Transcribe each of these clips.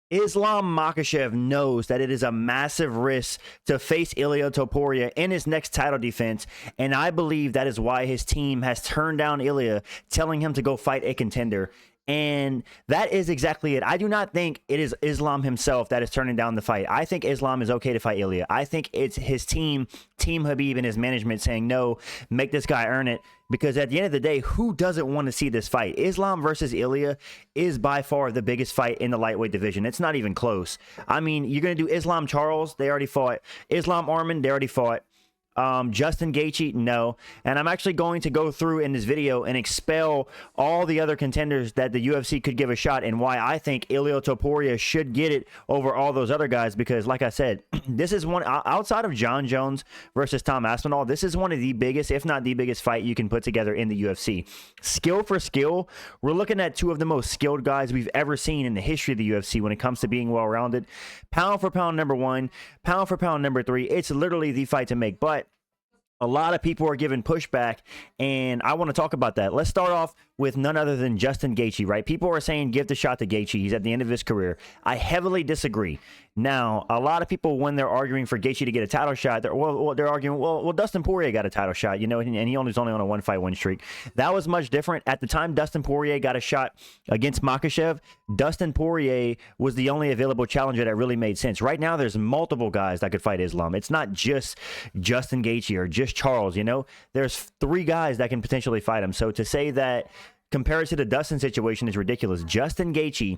Islam Makhachev knows that it is a massive risk to face Ilia Topuria in his next title defense, and I believe that is why his team has turned down Ilia, telling him to go fight a contender. And that is exactly it. I do not think it is Islam himself that is turning down the fight. I think Islam is okay to fight Ilia. I think it's his team Habib and his management saying, no, make this guy earn it. Because at the end of the day, who doesn't want to see this fight? Islam versus Ilia is by far the biggest fight in the lightweight division. It's not even close. I mean, you're going to do Islam Charles. They already fought. Islam Arman. They already fought. Justin Gaethje, no. And I'm actually going to go through in this video and expel all the other contenders that the UFC could give a shot, and why I think Ilia Topuria should get it over all those other guys. Because like I said, this is one, outside of John Jones versus Tom Aspinall, this is one of the biggest, if not the biggest fight you can put together in the UFC. Skill for skill, we're looking at two of the most skilled guys we've ever seen in the history of the UFC when it comes to being well-rounded. Pound for pound number one, pound for pound number three. It's literally the fight to make. But a lot of people are giving pushback, and I want to talk about that. Let's start off with none other than Justin Gaethje, right? People are saying give the shot to Gaethje. He's at the end of his career. I heavily disagree. Now, a lot of people, when they're arguing for Gaethje to get a title shot, they're arguing, well, Dustin Poirier got a title shot, you know, and he was only on a one-fight win streak. That was much different. At the time Dustin Poirier got a shot against Makhachev, Dustin Poirier was the only available challenger that really made sense. Right now, there's multiple guys that could fight Islam. It's not just Justin Gaethje or just Charles, you know? There's three guys that can potentially fight him. So to say that compared to the Dustin situation is ridiculous. Justin Gaethje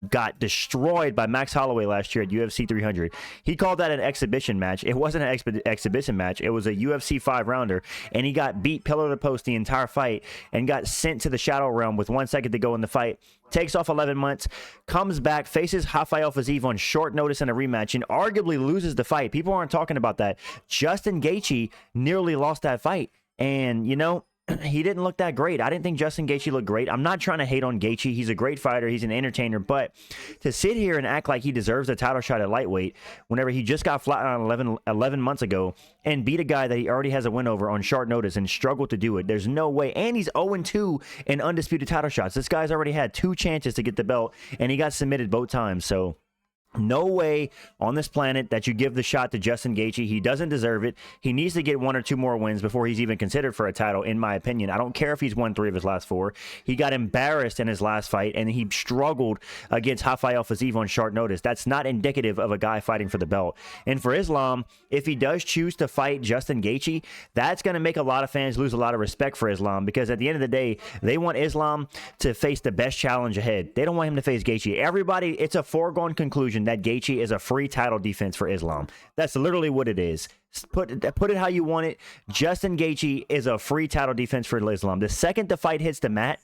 got destroyed by Max Holloway last year at UFC 300. He called that an exhibition match. It wasn't an exhibition match. It was a UFC 5-rounder, and he got beat pillar to post the entire fight and got sent to the shadow realm with 1 second to go in the fight. Takes off 11 months, comes back, faces Rafael Fiziev on short notice in a rematch, and arguably loses the fight. People aren't talking about that. Justin Gaethje nearly lost that fight, and, you know, he didn't look that great. I didn't think Justin Gaethje looked great. I'm not trying to hate on Gaethje. He's a great fighter. He's an entertainer. But to sit here and act like he deserves a title shot at lightweight whenever he just got flat on 11 months ago and beat a guy that he already has a win over on short notice and struggled to do it, there's no way. And he's 0-2 in undisputed title shots. This guy's already had 2 chances to get the belt, and he got submitted both times. So no way on this planet that you give the shot to Justin Gaethje. He doesn't deserve it. He needs to get 1 or 2 more wins before he's even considered for a title, in my opinion. I don't care if he's won 3 of his last 4. He got embarrassed in his last fight, and he struggled against Rafael Fiziev on short notice. That's not indicative of a guy fighting for the belt. And for Islam, if he does choose to fight Justin Gaethje, that's going to make a lot of fans lose a lot of respect for Islam, because at the end of the day, they want Islam to face the best challenge ahead. They don't want him to face Gaethje. Everybody, it's a foregone conclusion that Gaethje is a free title defense for Islam. That's literally what it is. Put it how you want it. Justin Gaethje is a free title defense for Islam. The second the fight hits the mat,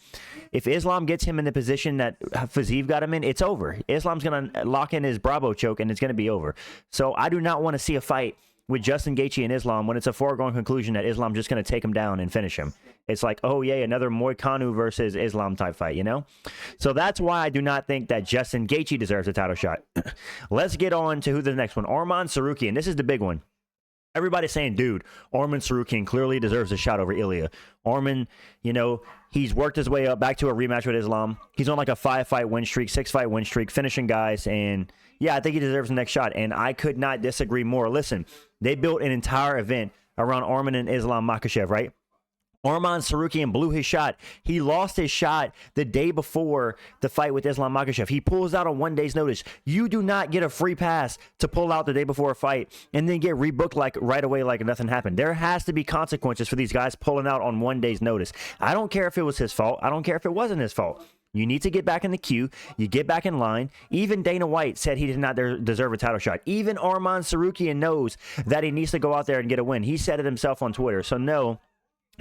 if Islam gets him in the position that Fiziev got him in, it's over. Islam's going to lock in his Bravo choke, and it's going to be over. So I do not want to see a fight with Justin Gaethje and Islam when it's a foregone conclusion that Islam's just going to take him down and finish him. It's like, oh yeah, another Moicano versus Islam type fight, you know? So that's why I do not think that Justin Gaethje deserves a title shot. Let's get on to who the next one. Arman Tsarukyan. This is the big one. Everybody's saying, dude, Arman Tsarukyan clearly deserves a shot over Ilia. Arman, you know, he's worked his way up back to a rematch with Islam. He's on like a 5-fight win streak, 6-fight win streak, finishing guys. And yeah, I think he deserves the next shot. And I could not disagree more. Listen, they built an entire event around Arman and Islam Makhachev, right? Arman Tsarukyan blew his shot. He lost his shot the day before the fight with Islam Makhachev. He pulls out on 1 day's notice. You do not get a free pass to pull out the day before a fight and then get rebooked like right away like nothing happened. There has to be consequences for these guys pulling out on 1 day's notice. I don't care if it was his fault. I don't care if it wasn't his fault. You need to get back in the queue. You get back in line. Even Dana White said he did not deserve a title shot. Even Arman Tsarukyan knows that he needs to go out there and get a win. He said it himself on Twitter. So no,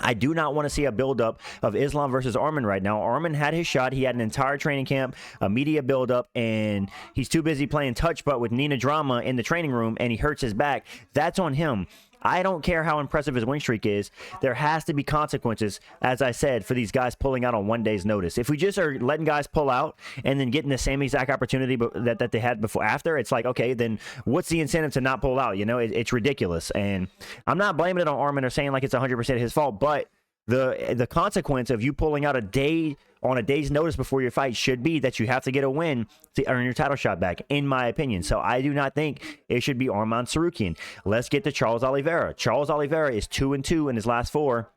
I do not want to see a buildup of Islam versus Arman right now. Arman had his shot. He had an entire training camp, a media buildup, and he's too busy playing touch butt with Nina Drama in the training room, and he hurts his back. That's on him. I don't care how impressive his win streak is. There has to be consequences, as I said, for these guys pulling out on 1 day's notice. If we just are letting guys pull out and then getting the same exact opportunity that they had before after, it's like, okay, then what's the incentive to not pull out? You know, it's ridiculous. And I'm not blaming it on Arman or saying like it's 100% his fault, but the consequence of you pulling out a day on a day's notice before your fight should be that you have to get a win to earn your title shot back, in my opinion. So I do not think it should be Arman Tsarukyan. Let's get to Charles Oliveira. Charles Oliveira is 2-2 in his last 4.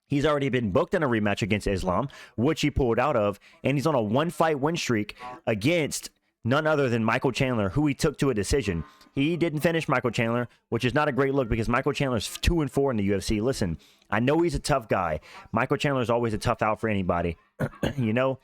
He's already been booked in a rematch against Islam, which he pulled out of, and he's on a 1-fight win streak against none other than Michael Chandler, who he took to a decision. He didn't finish Michael Chandler, which is not a great look because Michael Chandler's 2-4 in the UFC. Listen, I know he's a tough guy. Michael Chandler's always a tough out for anybody. You know,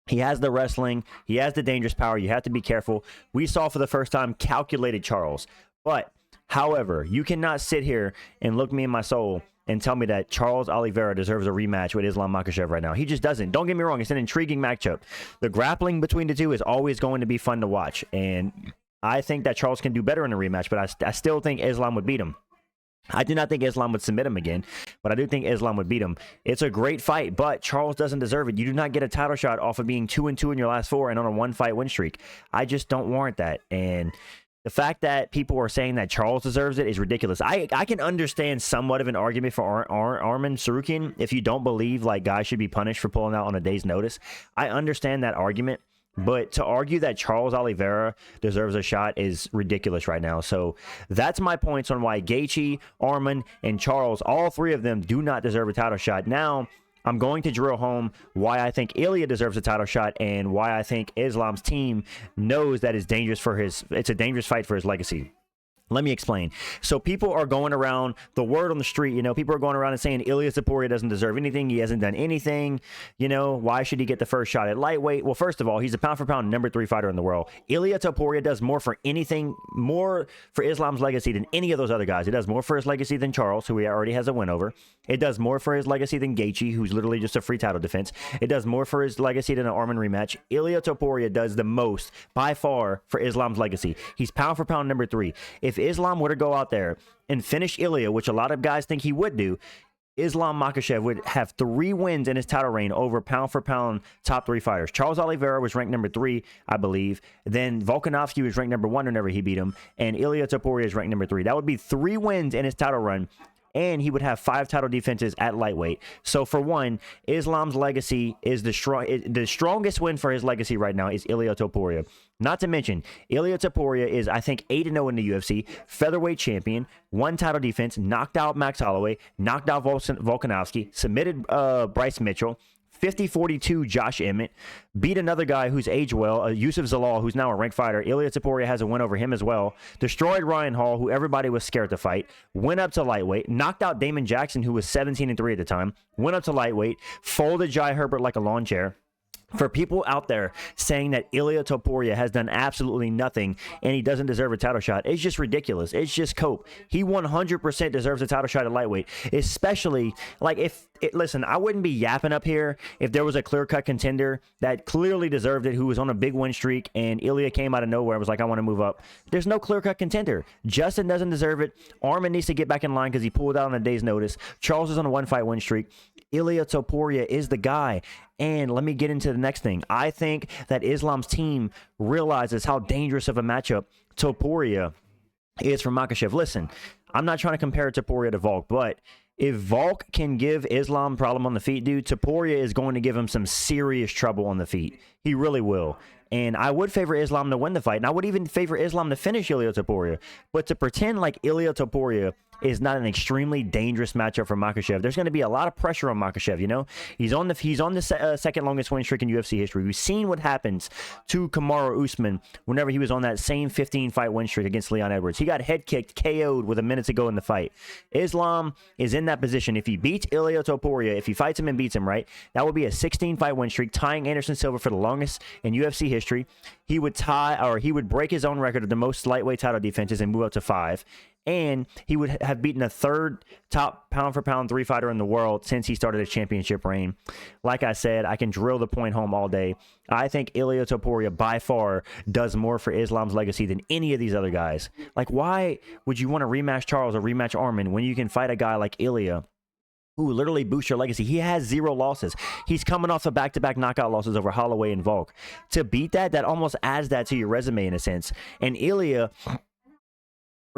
he has the wrestling. He has the dangerous power. You have to be careful. We saw for the first time calculated Charles. But, however, you cannot sit here and look me in my soul and tell me that Charles Oliveira deserves a rematch with Islam Makhachev right now. He just doesn't. Don't get me wrong. It's an intriguing matchup. The grappling between the two is always going to be fun to watch. And I think that Charles can do better in a rematch, but I still think Islam would beat him. I do not think Islam would submit him again, but I do think Islam would beat him. It's a great fight, but Charles doesn't deserve it. You do not get a title shot off of being 2-2 in your last 4 and on a 1-fight win streak. I just don't warrant that. And the fact that people are saying that Charles deserves it is ridiculous. I can understand somewhat of an argument for Arman Tsarukyan if you don't believe like guys should be punished for pulling out on a day's notice. I understand that argument, but to argue that Charles Oliveira deserves a shot is ridiculous right now. So that's my points on why Gaethje, Arman, and Charles, all 3 of them, do not deserve a title shot. Now, I'm going to drill home why I think Ilia deserves a title shot and why I think Islam's team knows that it's dangerous for it's a dangerous fight for his legacy. Let me explain. So people are going around, the word on the street, you know, people are going around and saying Ilia Topuria doesn't deserve anything. He hasn't done anything. You know, why should he get the first shot at lightweight? Well, first of all, he's a pound-for-pound number 3 fighter in the world. Ilia Topuria does more for Islam's legacy than any of those other guys. It does more for his legacy than Charles, who he already has a win over. It does more for his legacy than Gaethje, who's literally just a free title defense. It does more for his legacy than an Arman rematch. Ilia Topuria does the most, by far, for Islam's legacy. He's pound-for-pound number 3. If Islam were to go out there and finish Ilia, which a lot of guys think he would do, Islam Makhachev would have 3 wins in his title reign over pound-for-pound top 3 fighters. Charles Oliveira was ranked number 3, I believe. Then Volkanovski was ranked number 1 whenever he beat him. And Ilia Topuria is ranked number 3. That would be 3 wins in his title run. And he would have 5 title defenses at lightweight. So for one, Islam's legacy is the strongest win for his legacy right now is Ilia Topuria. Not to mention, Ilia Topuria is, I think, 8-0 in the UFC, featherweight champion, 1 title defense, knocked out Max Holloway, knocked out Volkanovski, submitted Bryce Mitchell, 50-42 Josh Emmett, beat another guy who's aged well, Yusuf Zalal, who's now a ranked fighter. Ilia Topuria has a win over him as well. Destroyed Ryan Hall, who everybody was scared to fight. Went up to lightweight, knocked out Damon Jackson, who was 17-3 at the time. Went up to lightweight, folded Jai Herbert like a lawn chair. For people out there saying that Ilia Topuria has done absolutely nothing and he doesn't deserve a title shot, it's just ridiculous. It's just cope. He 100% deserves a title shot at lightweight, especially like listen, I wouldn't be yapping up here if there was a clear-cut contender that clearly deserved it, who was on a big win streak, and Ilia came out of nowhere and was like, I want to move up. There's no clear-cut contender. Justin doesn't deserve it. Arman needs to get back in line because he pulled out on a day's notice. Charles is on a 1-fight win streak. Ilia Topuria is the guy. And let me get into the next thing. I think that Islam's team realizes how dangerous of a matchup Topuria is for Makhachev. Listen, I'm not trying to compare Topuria to Volk, but if Volk can give Islam a problem on the feet, dude, Topuria is going to give him some serious trouble on the feet. He really will. And I would favor Islam to win the fight, and I would even favor Islam to finish Ilia Topuria. But to pretend like Ilia Topuria is not an extremely dangerous matchup for Makhachev, there's going to be a lot of pressure on Makhachev, you know? He's on the second longest win streak in UFC history. We've seen what happens to Kamaru Usman whenever he was on that same 15-fight win streak against Leon Edwards. He got head kicked, KO'd with a minute to go in the fight. Islam is in that position. If he beats Ilia Topuria, if he fights him and beats him, right, that would be a 16-fight win streak, tying Anderson Silva for the longest in UFC history. He would he would break his own record of the most lightweight title defenses and move up to 5. And he would have beaten a 3rd top pound-for-pound 3 fighter in the world since he started his championship reign. Like I said, I can drill the point home all day. I think Ilia Topuria by far does more for Islam's legacy than any of these other guys. Like, why would you want to rematch Charles or rematch Arman when you can fight a guy like Ilia, who literally boosts your legacy? He has 0 losses. He's coming off of back-to-back knockout losses over Holloway and Volk. To beat that almost adds that to your resume in a sense. And Ilia,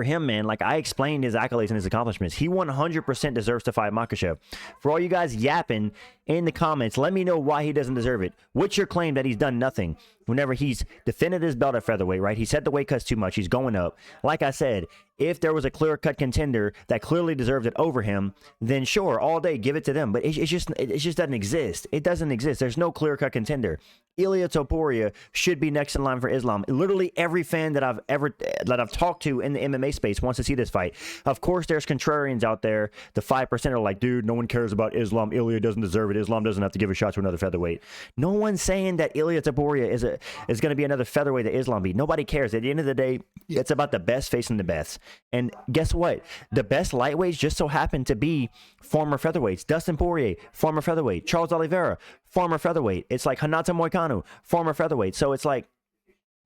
for him, man, like I explained his accolades and his accomplishments, he 100% deserves to fight Makhachev. For all you guys yapping in the comments, let me know why he doesn't deserve it. What's your claim that he's done nothing whenever he's defended his belt at featherweight, right? He said the weight cut's too much. He's going up. Like I said, if there was a clear-cut contender that clearly deserved it over him, then sure, all day, give it to them. But it just doesn't exist. It doesn't exist. There's no clear-cut contender. Ilia Topuria should be next in line for Islam. Literally every fan that I've talked to in the MMA space wants to see this fight. Of course, there's contrarians out there. The 5% are like, dude, no one cares about Islam. Ilia doesn't deserve it. Islam doesn't have to give a shot to another featherweight. No one's saying that Ilia Topuria is going to be another featherweight that Islam beat. Nobody cares. At the end of the day, it's about the best facing the best. And guess what? The best lightweights just so happen to be former featherweights. Dustin Poirier, former featherweight. Charles Oliveira, former featherweight. It's like Renato Moicano, former featherweight. So it's like,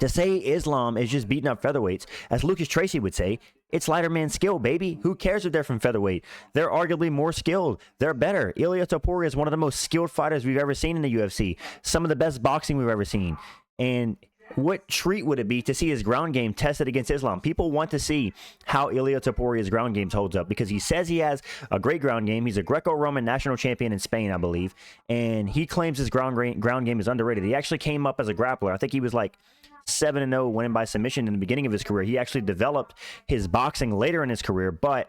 to say Islam is just beating up featherweights, as Lucas Tracy would say, it's lighter man skill, baby. Who cares if they're from featherweight? They're arguably more skilled. They're better. Ilia Topuria is one of the most skilled fighters we've ever seen in the UFC. Some of the best boxing we've ever seen. And what treat would it be to see his ground game tested against Islam? People want to see how Ilia Topuria's ground game holds up because he says he has a great ground game. He's a Greco-Roman national champion in Spain, I believe, and he claims his ground game is underrated. He actually came up as a grappler. I think he was like 7-0 winning by submission in the beginning of his career. He actually developed his boxing later in his career, but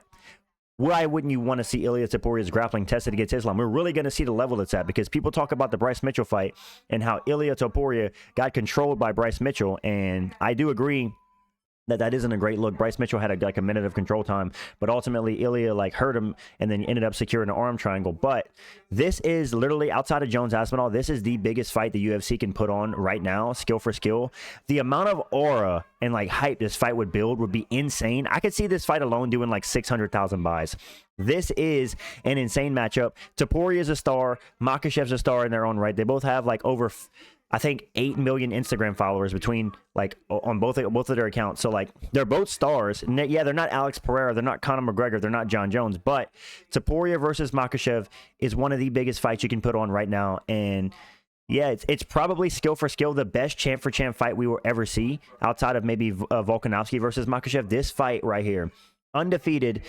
why wouldn't you want to see Ilia Topuria's grappling tested against Islam? We're really going to see the level it's at because people talk about the Bryce Mitchell fight and how Ilia Topuria got controlled by Bryce Mitchell, and I do agree that isn't a great look. Bryce Mitchell had a minute of control time, but ultimately Ilia hurt him and then ended up securing an arm triangle. But this is literally, outside of Jones Aspinall, this is the biggest fight the UFC can put on right now, skill for skill. The amount of aura and hype this fight would build would be insane. I could see this fight alone doing 600,000 buys. This is an insane matchup. Topuria is a star. Makhachev's a star in their own right. They both have over, I think, 8 million Instagram followers between on both of their accounts. So they're both stars. And yeah, they're not Alex Pereira, they're not Conor McGregor, they're not John Jones, but Topuria versus Makhachev is one of the biggest fights you can put on right now. And yeah, it's probably skill for skill, the best champ for champ fight we will ever see outside of maybe Volkanovski versus Makhachev. This fight right here, undefeated,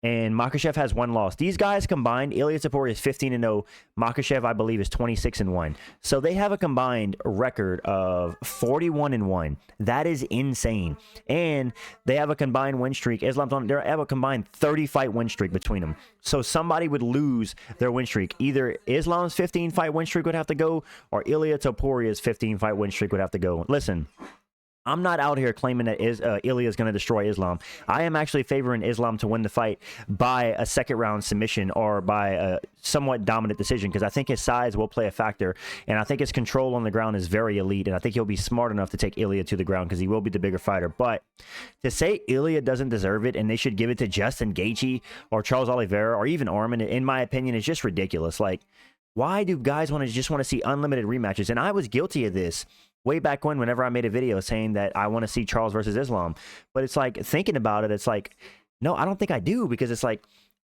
and Makhachev has one loss. These guys combined, Ilia Topuria is 15-0. Makhachev, I believe, is 26-1. So they have a combined record of 41-1. That is insane. And they have a combined win streak. They have a combined 30-fight win streak between them. So somebody would lose their win streak. Either Islam's 15-fight win streak would have to go, or Ilia Topuria's 15-fight win streak would have to go. Listen, I'm not out here claiming that Ilia is going to destroy Islam. I am actually favoring Islam to win the fight by a second-round submission or by a somewhat dominant decision because I think his size will play a factor, and I think his control on the ground is very elite, and I think he'll be smart enough to take Ilia to the ground because he will be the bigger fighter. But to say Ilia doesn't deserve it and they should give it to Justin Gaethje or Charles Oliveira or even Arman, in my opinion, is just ridiculous. Why do guys want to see unlimited rematches? And I was guilty of this way back whenever I made a video saying that I want to see Charles versus Islam. But it's thinking about it, it's no, I don't think I do, because it's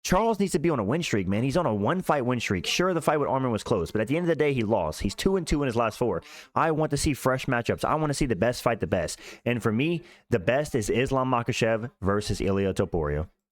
Charles needs to be on a win streak, man. He's on a one-fight win streak. Sure, the fight with Arman was close, but at the end of the day, he lost. He's 2-2 in his last 4. I want to see fresh matchups. I want to see the best fight the best. And for me, the best is Islam Makhachev versus Ilia Topuria.